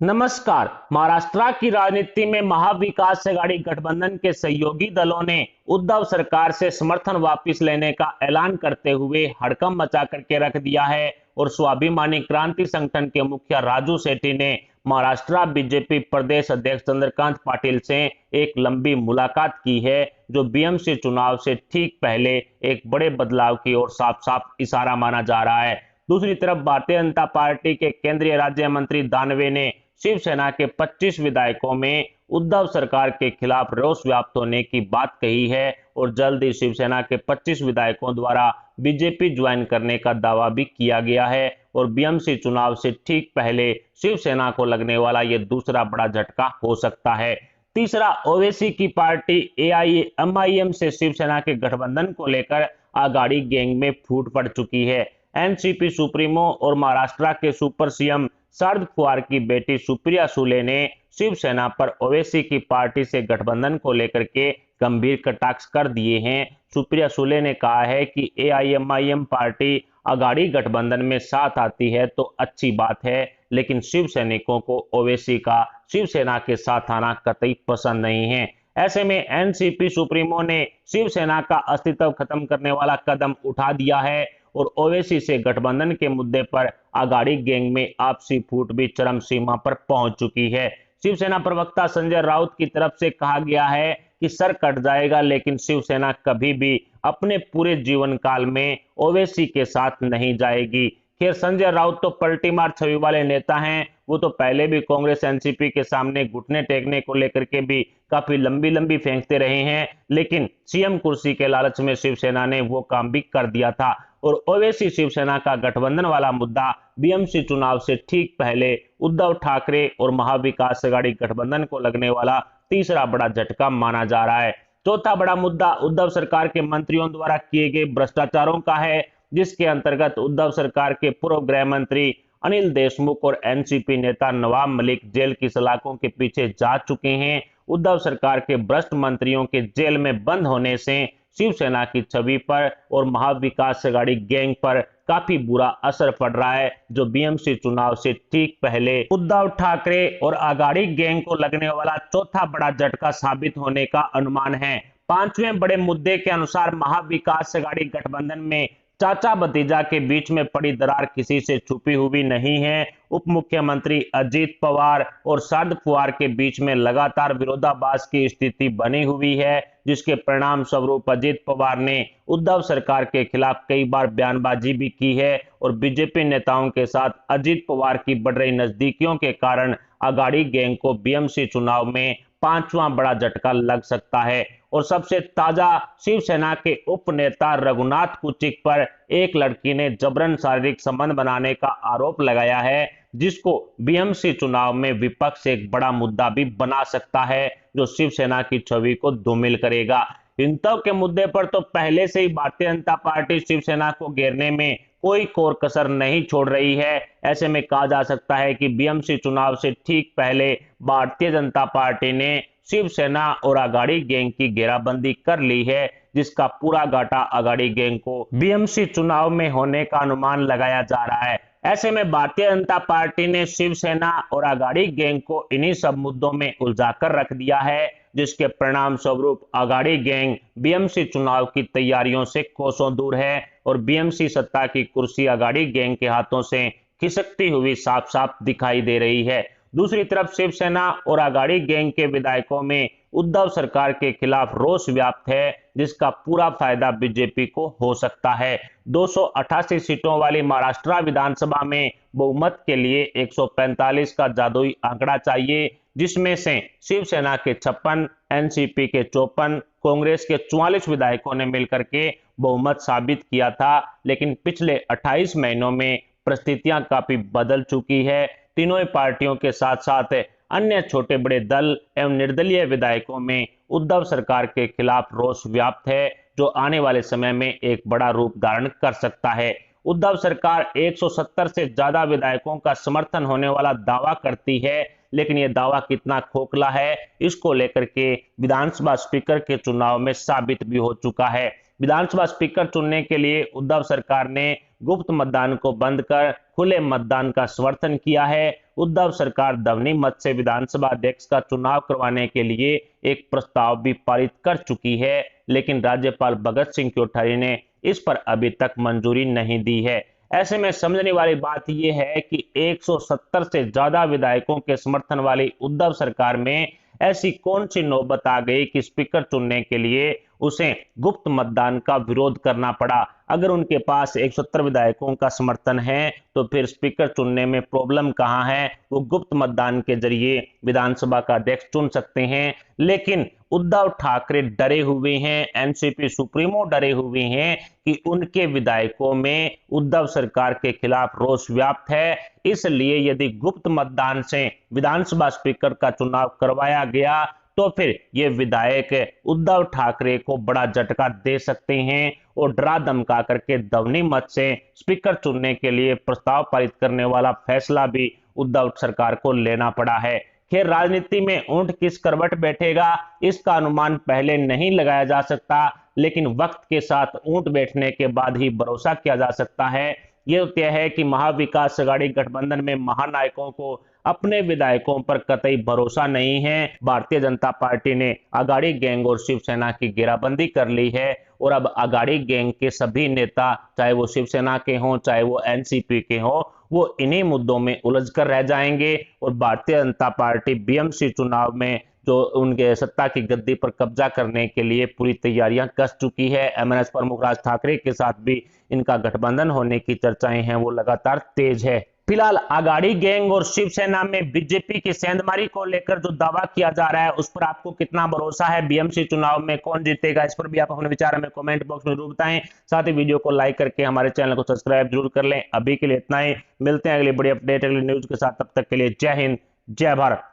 नमस्कार। महाराष्ट्र की राजनीति में महाविकास आघाड़ी गठबंधन के सहयोगी दलों ने उद्धव सरकार से समर्थन वापस लेने का ऐलान करते हुए हड़कंप मचा करके रख दिया है और स्वाभिमानी क्रांति संगठन के मुखिया राजू सेठी ने महाराष्ट्र बीजेपी प्रदेश अध्यक्ष चंद्रकांत पाटिल से एक लंबी मुलाकात की है, जो बीएमसी चुनाव से ठीक पहले एक बड़े बदलाव की ओर साफ साफ इशारा माना जा रहा है। दूसरी तरफ भारतीय जनता पार्टी के केंद्रीय राज्य मंत्री दानवे ने शिवसेना के 25 विधायकों में उद्धव सरकार के खिलाफ रोष व्याप्त होने की बात कही है और जल्द ही शिवसेना के 25 विधायकों द्वारा बीजेपी ज्वाइन करने का दावा भी किया गया है और बीएमसी चुनाव से ठीक पहले शिवसेना को लगने वाला यह दूसरा बड़ा झटका हो सकता है। तीसरा, ओवैसी की पार्टी एआईएमआईएम से शिवसेना के गठबंधन को लेकर आघाड़ी गैंग में फूट पड़ चुकी है। एनसीपी सुप्रीमो और महाराष्ट्र के सुपर सीएम शरद पवार की बेटी सुप्रिया सुले ने शिवसेना पर ओवैसी की पार्टी से गठबंधन को लेकर के गंभीर कटाक्ष कर दिए हैं। सुप्रिया सुले ने कहा है कि एआईएमआईएम पार्टी आघाड़ी गठबंधन में साथ आती है तो अच्छी बात है, लेकिन शिव सैनिकों को ओवैसी का शिवसेना के साथ आना कतई पसंद नहीं है। ऐसे में एनसीपी सुप्रीमो ने शिवसेना का अस्तित्व खत्म करने वाला कदम उठा दिया है और ओवैसी से गठबंधन के मुद्दे पर आघाड़ी गैंग में आपसी फूट भी चरम सीमा पर पहुंच चुकी है। शिवसेना प्रवक्ता संजय राउत की तरफ से कहा गया है कि सर कट जाएगा, लेकिन शिवसेना कभी भी अपने पूरे जीवन काल में ओवैसी के साथ नहीं जाएगी। खैर, संजय राउत तो पलटीमार छवि वाले नेता हैं। वो तो पहले भी कांग्रेस एनसीपी के सामने घुटने टेकने को लेकर के भी काफी लंबी लंबी फेंकते रहे हैं, लेकिन सीएम कुर्सी के लालच में शिवसेना ने वो काम भी कर दिया था और ओवैसी शिवसेना का गठबंधन वाला मुद्दा बीएमसी चुनाव से ठीक पहले उद्धव ठाकरे और महाविकास आघाड़ी गठबंधन को लगने वाला तीसरा बड़ा झटका माना जा रहा है। चौथा बड़ा मुद्दा उद्धव सरकार के मंत्रियों द्वारा किए गए भ्रष्टाचारों का है, जिसके अंतर्गत उद्धव सरकार के पूर्व गृह मंत्री अनिल देशमुख और एनसीपी नेता नवाब मलिक जेल की सलाखों के पीछे जा चुके हैं। उद्धव सरकार के भ्रष्ट मंत्रियों के जेल में बंद होने से शिवसेना की छवि पर और महाविकास आघाड़ी गैंग पर काफी बुरा असर पड़ रहा है, जो बीएमसी चुनाव से ठीक पहले उद्धव ठाकरे और आघाड़ी गैंग को लगने वाला चौथा बड़ा झटका साबित होने का अनुमान है। पांचवें बड़े मुद्दे के अनुसार महाविकास आघाड़ी गठबंधन में चाचा भतीजा के बीच में पड़ी दरार किसी से छुपी हुई नहीं है। उप मुख्यमंत्री अजित पवार और शरद पवार के बीच में लगातार विरोधाभास की स्थिति बनी हुई है, जिसके परिणाम स्वरूप अजित पवार ने उद्धव सरकार के खिलाफ कई बार बयानबाजी भी की है और बीजेपी नेताओं के साथ अजित पवार की बढ़ रही नजदीकियों के कारण आघाड़ी गैंग को बीएमसी चुनाव में पांचवा बड़ा झटका लग सकता है। और सबसे ताजा, शिवसेना के उप नेता रघुनाथ कुचिक पर एक लड़की ने जबरन शारीरिक संबंध बनाने का आरोप लगाया है, जिसको बीएमसी चुनाव में विपक्ष एक बड़ा मुद्दा भी बना सकता है, जो शिवसेना की छवि को धूमिल करेगा। हिंदुत्व के मुद्दे पर तो पहले से ही भारतीय जनता पार्टी शिवसेना को घेरने में कोई कोर कसर नहीं छोड़ रही है। ऐसे में कहा जा सकता है कि बीएमसी चुनाव से ठीक पहले भारतीय जनता पार्टी ने शिवसेना और आघाड़ी गैंग की घेराबंदी कर ली है, जिसका पूरा घाटा आघाड़ी गैंग को बीएमसी चुनाव में होने का अनुमान लगाया जा रहा है। ऐसे में भारतीय जनता पार्टी ने शिवसेना और आघाड़ी गैंग को इन्हीं सब मुद्दों में उलझाकर रख दिया है, जिसके परिणाम स्वरूप आघाड़ी गैंग बीएमसी चुनाव की तैयारियों से कोसों दूर है और बीएमसी सत्ता की कुर्सी आघाड़ी गैंग के हाथों से खिसकती हुई साफ साफ दिखाई दे रही है। दूसरी तरफ शिवसेना और आघाड़ी गैंग के विधायकों में उद्धव सरकार के खिलाफ रोष व्याप्त है, जिसका पूरा फायदा बीजेपी को हो सकता है। 288 सीटों वाली महाराष्ट्र विधानसभा में बहुमत के लिए 145 का जादुई आंकड़ा चाहिए, जिसमें से शिवसेना के 56, एनसीपी के 54, कांग्रेस के 44 विधायकों ने मिलकर के बहुमत साबित किया था। लेकिन पिछले 28 महीनों में परिस्थितियां काफी बदल चुकी है। तीनों पार्टियों के साथ साथ अन्य छोटे बड़े दल एवं निर्दलीय विधायकों में उद्धव सरकार के खिलाफ रोष व्याप्त है, जो आने वाले समय में एक बड़ा रूप धारण कर सकता है। उद्धव सरकार 170 से ज्यादा विधायकों का समर्थन होने वाला दावा करती है, लेकिन यह दावा कितना खोखला है, इसको लेकर के विधानसभा स्पीकर के चुनाव में साबित भी हो चुका है। विधानसभा स्पीकर चुनने के लिए उद्धव सरकार ने गुप्त मतदान को बंद कर खुले मतदान का समर्थन किया है। उद्धव सरकार ध्वनि मत से विधानसभा अध्यक्ष का चुनाव करवाने के लिए एक प्रस्ताव भी पारित कर चुकी है, लेकिन राज्यपाल भगत सिंह कोश्यारी ने इस पर अभी तक मंजूरी नहीं दी है। ऐसे में समझने वाली बात यह है कि 170 से ज्यादा विधायकों के समर्थन वाली उद्धव सरकार में ऐसी कौन सी नौबत आ गई कि स्पीकर चुनने के लिए उसे गुप्त मतदान का विरोध करना पड़ा। अगर उनके पास 170 विधायकों का समर्थन है तो फिर स्पीकर चुनने में प्रॉब्लम कहां है? वो गुप्त मतदान के जरिए विधानसभा का अध्यक्ष चुन सकते हैं। लेकिन उद्धव ठाकरे डरे हुए हैं, एनसीपी सुप्रीमो डरे हुए हैं कि उनके विधायकों में उद्धव सरकार के खिलाफ रोष व्याप्त है। इसलिए यदि गुप्त मतदान से विधानसभा स्पीकर का चुनाव करवाया गया तो फिर ये विधायक उद्धव ठाकरे को बड़ा झटका दे सकते हैं और डरा धमका करके ध्वनि मत से स्पीकर चुनने के लिए प्रस्ताव पारित करने वाला फैसला भी उद्धव सरकार को लेना पड़ा है। खैर, राजनीति में ऊंट किस करवट बैठेगा इसका अनुमान पहले नहीं लगाया जा सकता, लेकिन वक्त के साथ ऊंट बैठने के बाद ही भरोसा किया जा सकता है। यह तय है कि महाविकास अघाड़ी गठबंधन में महानायकों को अपने विधायकों पर कतई भरोसा नहीं है। भारतीय जनता पार्टी ने अघाड़ी गैंग और शिवसेना की घेराबंदी कर ली है और अब अघाड़ी गैंग के सभी नेता, चाहे वो शिवसेना के हों चाहे वो एनसीपी के हों, वो इन्हीं मुद्दों में उलझ कर रह जाएंगे और भारतीय जनता पार्टी बीएमसी चुनाव में जो उनके सत्ता की गद्दी पर कब्जा करने के लिए पूरी तैयारियां कस चुकी है। एमएनएस प्रमुख राज ठाकरे के साथ भी इनका गठबंधन होने की चर्चाएं हैं वो लगातार तेज है। फिलहाल अघाड़ी गैंग और शिवसेना में बीजेपी की सेंधमारी को लेकर जो दावा किया जा रहा है उस पर आपको कितना भरोसा है? बीएमसी चुनाव में कौन जीतेगा? इस पर भी आप अपने विचार हमें कमेंट बॉक्स में जरूर बताएं। साथ ही वीडियो को लाइक करके हमारे चैनल को सब्सक्राइब जरूर कर लें। अभी के लिए इतना ही, मिलते हैं अगली बड़ी अपडेट अगली न्यूज के साथ। तब तक के लिए जय हिंद, जय भारत।